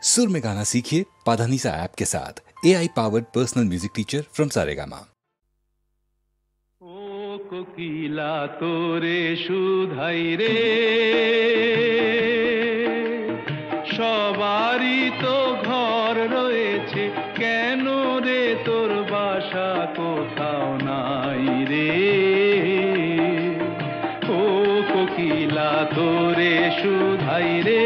सुर में गाना सीखिए पाधानीसा ऐप के साथ। AI powered personal music teacher from Saregama. ओ कोकिला तोरे শুধাই রে, সবারই তো ঘর রয়েছে, কেন রে তোর বাসা কোথাও নাই রে। ও কোকিলা তোরে শুধাই রে,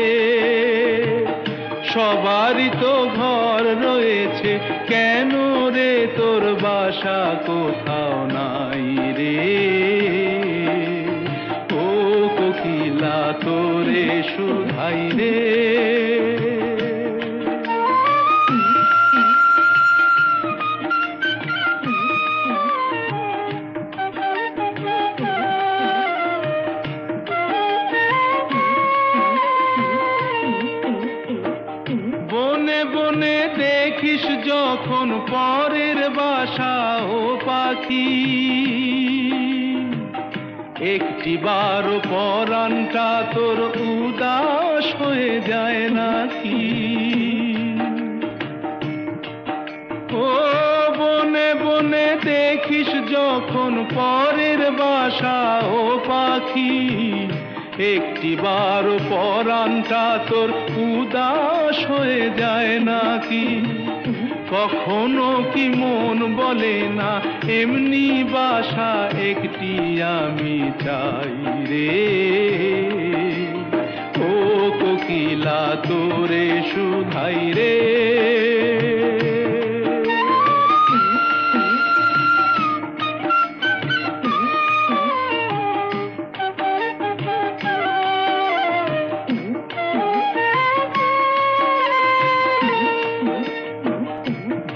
সবারই তো ঘর রয়েছে, কেন রে তোর বাসা কোথাও নাই রে। ও কোকিলা তোরে শুধাই রে। দেখিস যখন পরের বাসা ও পাখি, একটিবার পরাণটা তোর উদাস হয়ে যায় নাকি। ও বনে বনে দেখিস যখন পরের বাসা ও পাখি, একটিবার পরাণটা তোর উদাস হয়ে যায় নাকি। কখনো কি মন বলে না এমনি বাসা একটি আমি চাই রে। ও কোকিলা তোরে শুধাই রে।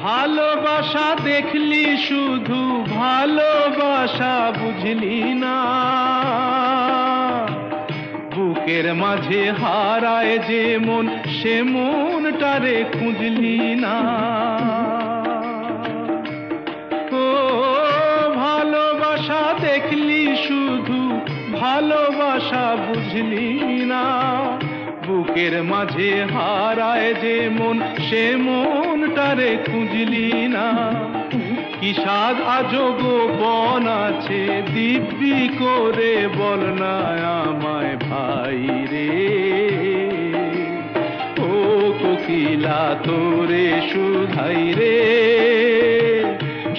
ভালোবাসা দেখলি শুধু, ভালোবাসা বুঝলি না। বুকের মাঝে হারায় যে মন, সে মনটারে খুঁজলি না। ও ভালোবাসা দেখলি শুধু, ভালোবাসা বুঝলি না। বুকের মাঝে হারায় যে মন, সে মনটারে খুঁজলি না। কি সাধ আজব বন আছে, দিব্যি করে বল না আমায় ভাই রে। ও কোকিলা তোরে শুধাই রে,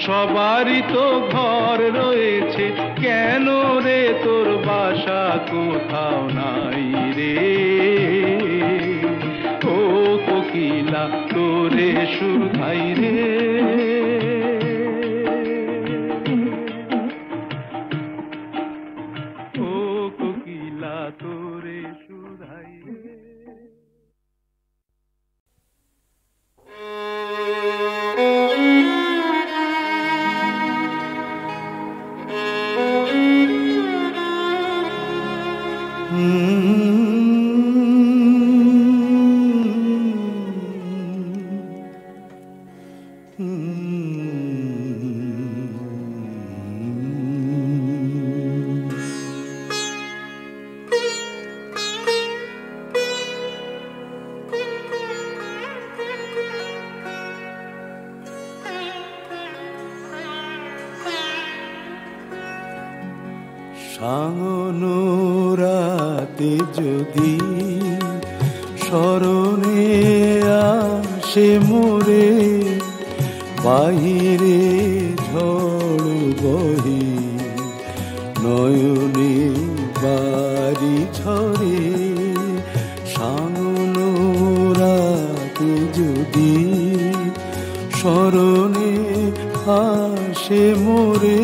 সবারই তো ঘর রয়েছে, কেন রে তোর বাসা কোথাও নাই রে। ও কোকিলা তোরে শুধাই রে। ও কোকিলা তোরে শুধাই রে। সাঙ্গনো রাতে যদি স্মরণে আসে মোরে, বাহিরে ঝড় বহে নয়নে বাড়ি ঝরে। সাঙ্গনো রাতে যদি স্মরণে আসে মোরে,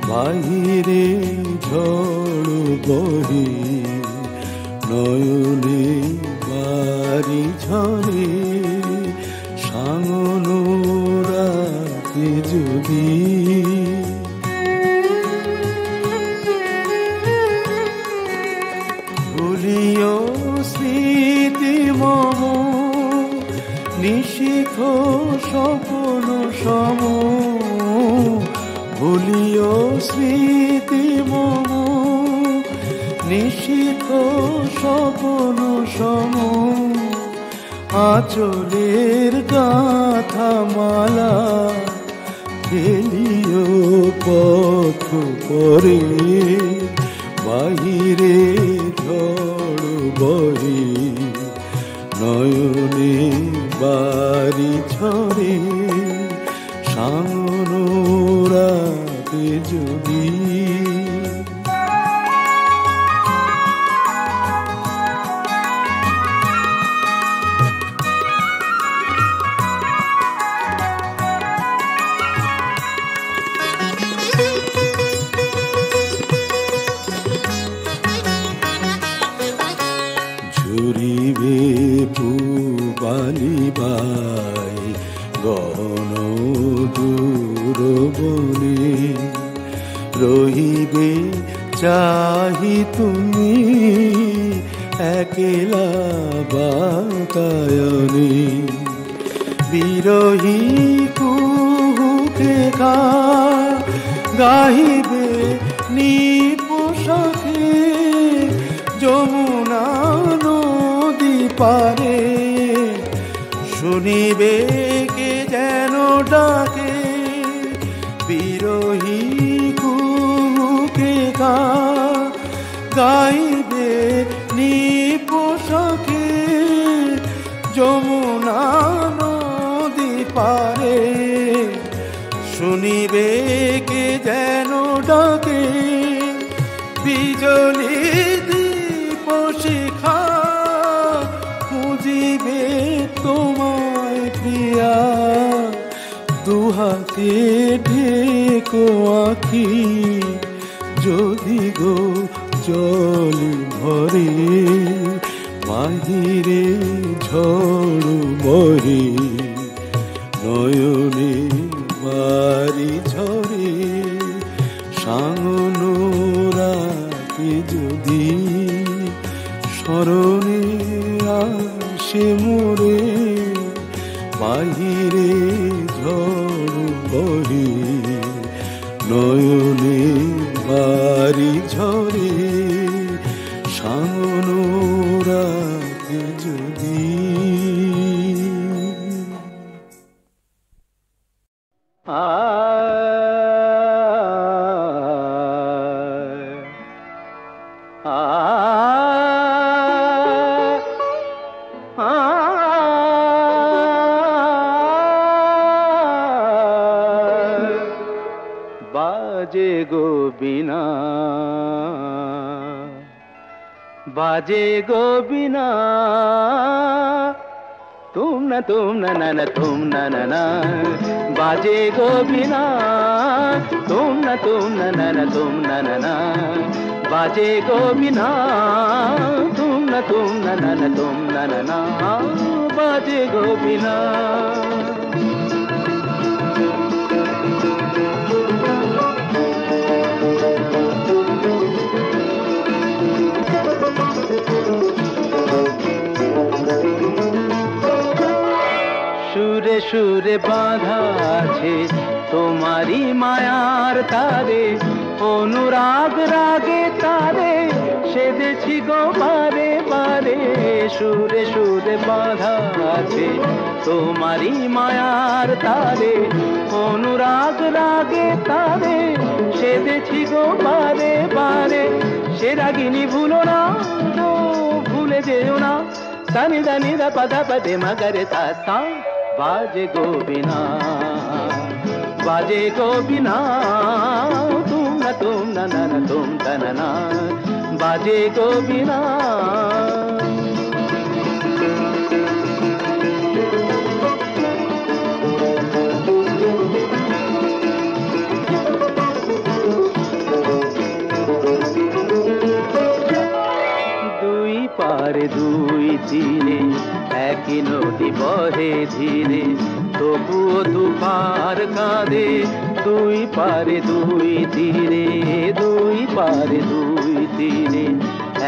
বাহিরে ঝড় বহে নয়নে বাড়ি ঝরে। সাঙ্গনো রাতে যদি ভুলিও স্মৃতি মম, নিশিথ স্বপ্ন সম। ভুলিও স্মৃতি মম, নিশিথ স্বপ্ন সম। আঁচলের গাথা মালা ফেলিও পথ পরে বাহিরে ঝড় বহে নয়নে বাড়ি ঝরে সামনোরাতে যদি ঝুরিবে পুবালিবাই গহন দূর বনে রহিবে চাহি তুমি একলা বাতায়নে বিরহী কুহুকে গাহিবে নিপোষাকে যমুনা নদী পারে শুনিবে কে যেন ডাকে বিরহী কুহুকে গাইবে নিপোষাকে যমুনা নদী পারে শুনিবে কে যেন ডাকে বিজলি দীপ শিখা খুঁজিবে তোমায় প্রিয়া দুহাতে ঢেকো আঁখি যদি গো জল ভরে বাহিরে ঝড় মরে নয়নে বাড়ি ঝরে সামনোরাতে যদি স্মরণে আসে মোরে বাহিরে ঝড় বহে নয়নে বাড়ি ঝরে সামনোরাতে যদি बाजे गो बिना बाजे गो बिना तुम न तुम न ना बाजे गो बिना तुम न तुम न ना बाजे गो बिना तुम न तुम न ना बाजे गो बिना সুরে সুরে বাঁধা আছে তোমারি মায়ার তারে অনুরাগ রাগে তারে সেদেছি গো বারে বারে সুরে সুরে বাঁধা আছে তোমারি মায়ার তারে অনুরাগ রাগে তারে সেদেছি গো বারে বারে সে রাগিনী ভুলো না তো ভুলে যেও না সানি দানি দা পদা পদে মগরে তা बाजे गो बिना तुम न तुम ना बाजे गो बिना দুই পারে দুই দিনে একই নদী বহে ধীরে তবুও দুপার কাঁদে দুই পারে দুই তীরে দুই পারে দুই তীরে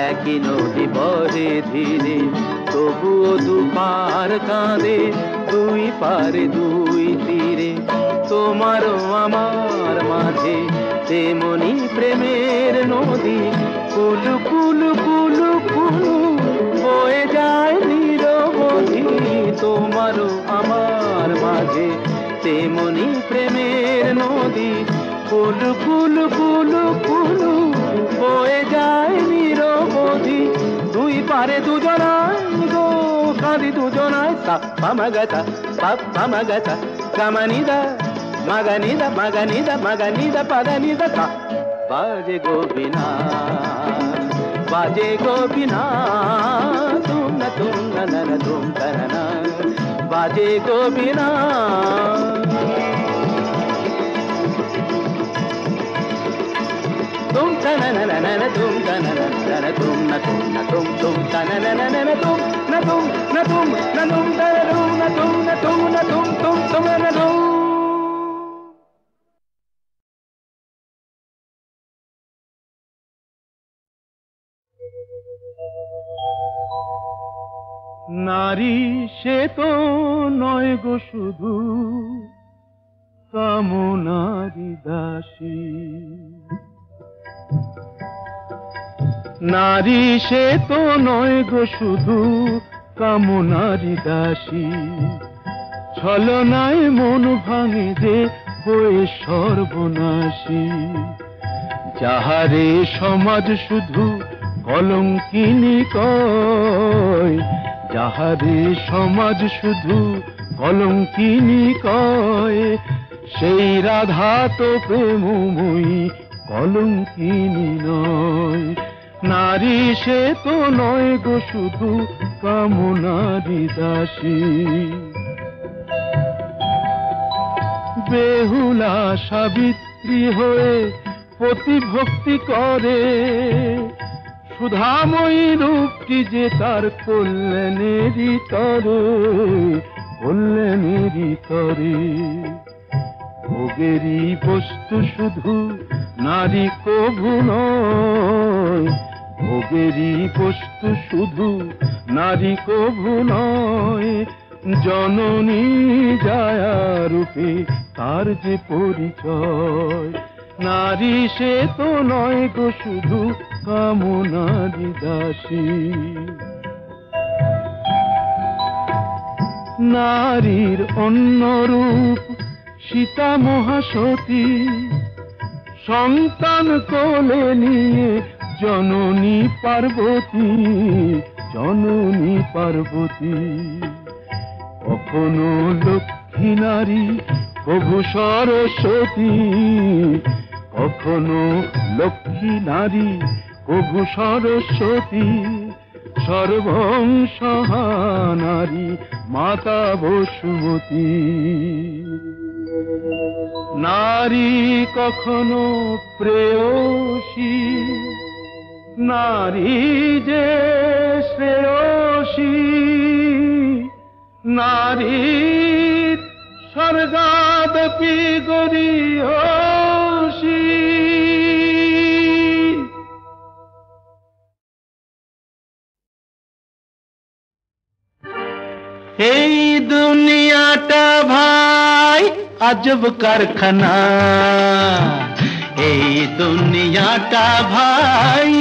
একই নদী বহে ধীরে তবুও দুপার কাঁদে দুই পারে দুই তীরে তোমারও আমার মাঝে তেমনি প্রেমের নদী কুলু কুলু কুলু কুলু বয়ে যায় নিরবধি তোমারও আমার মাঝে তেমনি প্রেমের নদী কুলু কুলু কুলু কুলু বয়ে যায় নিরবধি দুই পারে দুজনায় গো কাঁদি দুজনায় সা পামাগাতা পাপ পামাগাতা গামানিদা মাগানিদা মাগানিদা মাগানিদা পাদানিদা তা বাজে গোবিনা বাজে গোবিনা তুম না তুম না বাজে গোবিনা तुम तना ना ना ना तुम तना ना ना तुम ना तुम तना ना ना ना तुम ना तुम ना तुम ना तुम तना तुम ना तुम ना तुम ना तुम ना तुम নারী সে তো নয় গো শুধু কামনারি দাসী নারী সে তো নয় গো শুধু কামনারি দাসী ছলনায় মন ভাঙে যে হয়ে সর্বনাশী যাহারে সমাজ শুধু কলঙ্কিনী কয় যাহারে সমাজ শুধু কলঙ্কিনী কয় সেই রাধা তো প্রেমময়ী কলঙ্কিনী নয় নারী সে তো নয় গো শুধু কামনারি দাসী বেহুলা সাবিত্রী হয়ে প্রতিভক্তি করে সুধাময়ী রূপটি যে তার কল্যাণেরই তরে কল্যাণেরই তরে ভোগেরই বস্তু শুধু নারী কভু নয় ভোগেরই বস্তু শুধু নারী কভু নয় জননী জায়া রূপে তার যে পরিচয় নারী সে তো নয় গো শুধু কামনারি দাসী নারীর অন্য রূপ সীতা মহাসতী সন্তান কোলে নিয়ে জননী পার্বতী কখনো লক্ষ্মী নারী প্রভু সরস্বতী কখনো লক্ষ্মী নারী প্রভু সরস্বতী সর্বংসহা নারী মাতা বসুমতী নারী কখনো প্রেয়সী নারী যে শ্রেয়সী নারীর স্বর্গাদপি গরীয়সী এই দুনিয়াটা ভাই আজব কারখানা এই দুনিয়াটা ভাই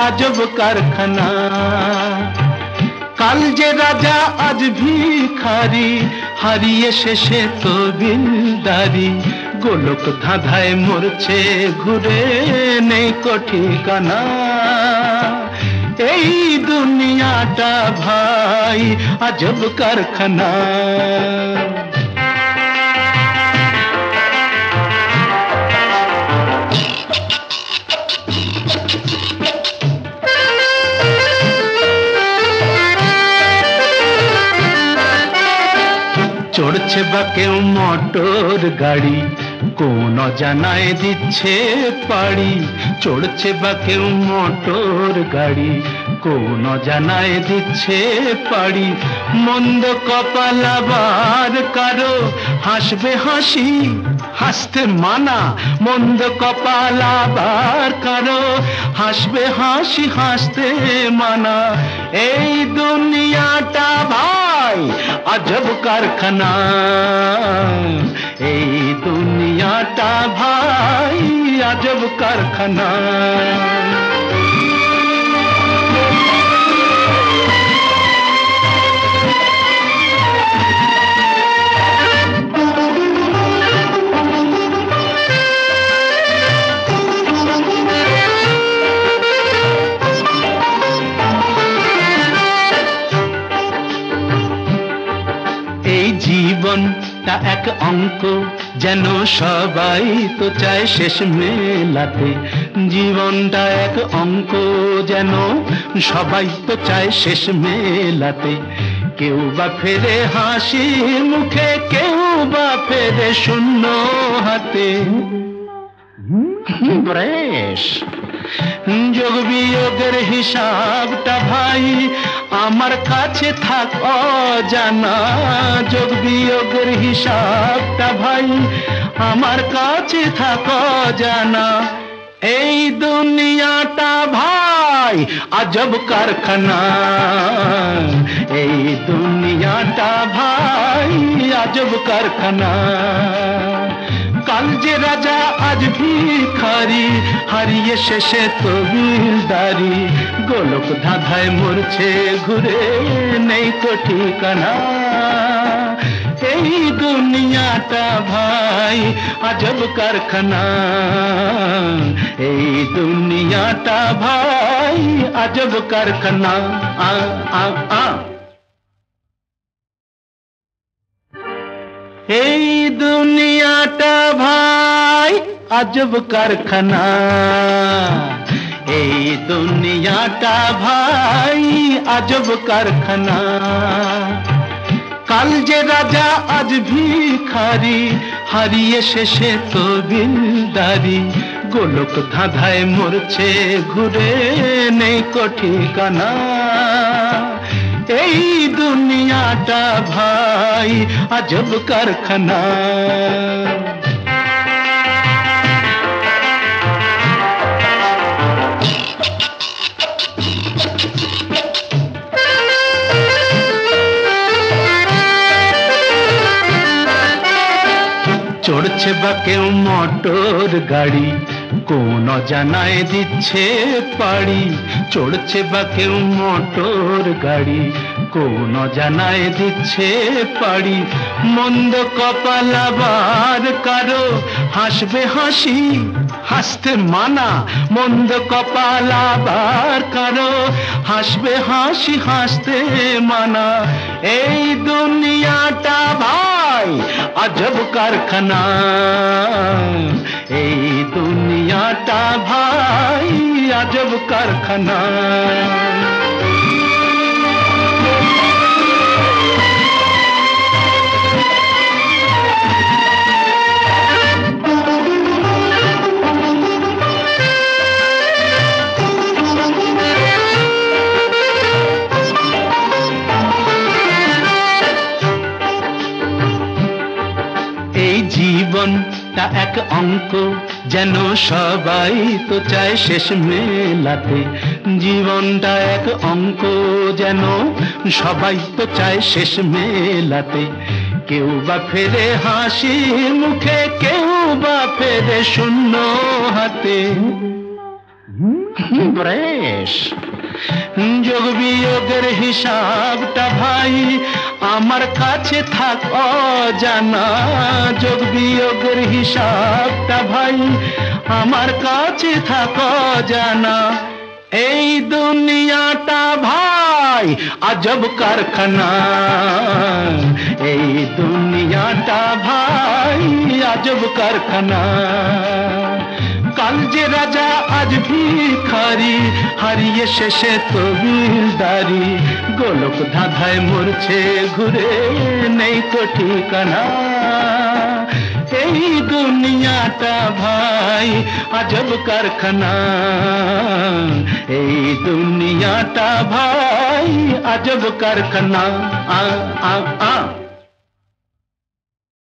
আজব কারখানা কাল যে রাজা আজ ভিখারি হারিয়ে শেষে তো দিলদারি গোলক ধাঁধায় মরছে ঘুরে নেই ঠিকানা এই দুনিয়াটা ভাই আজব কারখানা চড়ছে বা কেউ মোটর গাড়ি কোন জানায় দিচ্ছে পাড়ি চড়ছে বা কেউ মোটর গাড়ি কোন জানায় দিচ্ছে পাড়ি মন্দ কপাল আবার কারো হাসবে হাসি হাসতে মানা মন্দ কপাল আবার কারো হাসবে হাসি হাসতে মানা এই দুনিয়াটা ভাই আজব কারখানা এই দুনিয়াটা ভাই আজব কারখানা জীবনটা এক অঙ্ক, যেন সবাই তো চায় শেষ মেলাতে। জীবনটা এক অঙ্ক, যেন সবাই তো চায় শেষ মেলাতে। কেউ বা ফেরে হাসি মুখে, কেউ বা ফেরে শূন্য হাতে। ব্রেশ যোগ বিয়োগের হিসাবটা ভাই আমার কাছে থাক অজানা। যোগ বিয়োগের হিসাবটা ভাই আমার কাছে থাক অজানা। এই দুনিয়াটা ভাই আজব কারখানা। এই দুনিয়াটা ভাই আজব কারখানা। কাল যে রাজা আজ ভিখারি, হারিয়ে শেষে তবিলদারি। গোলক ধাঁধায় মরছে ঘুরে, নেই তো ঠিকানা। এই দুনিয়াটা ভাই আজব কারখানা। এই দুনিয়াটা ভাই আজব কারখানা। আ আ আ এই দুনিয়াটা ভাই আজব কারখানা। এই দুনিয়াটা ভাই আজব কারখানা। কাল যে রাজা আজ ভিখারি, হারিয়ে শেষে তবিলদারি। গোলক ধাঁধায় মরছে ঘুরে, নেই কো ঠিকানা। এই দুনিয়াটা ভাই আজব কারখানা। চড়ছে বা কেউ মোটর গাড়ি, কোন অজানায় দিচ্ছে পাড়ি। চড়ছে বা কেউ মোটর গাড়ি, কোন অজানায় দিচ্ছে পাড়ি। মন্দ কপাল আবার কারো হাসবে হাসি, হাসতে মানা। মন্দ কপাল আবার কারো হাসবে হাসি, হাসতে মানা। এই দুনিয়াটা ভাই আজব কারখানা। এই দুনিয়াটা ভাই আজব কারখানা। জীবনটা এক অঙ্ক, যেন সবাই তো চায় শেষ মেলাতে। জীবনটা এক অঙ্ক, যেন সবাই তো চায় শেষ মেলাতে। কেউ বা ফেরে হাসি মুখে, কেউ বা ফেরে শূন্য হাতে। ব্রেশ যোগ বিয়োগের হিসাবটা ভাই আমার কাছে থাক অজানা। যোগ বিয়োগের হিসাবটা ভাই আমার কাছে থাক অজানা। এই দুনিয়াটা ভাই আজব কারখানা। এই দুনিয়াটা ভাই আজব কারখানা। কাল যে রাজা আজ ভিখারি, হারিয়ে শেষে তবিলদারি। গোলক ধাঁধায় মরছে ঘুরে, নেই তো ঠিকানা। এই দুনিয়াটা ভাই আজব কারখানা। এই দুনিয়াটা ভাই আজব কারখানা। আ আ আ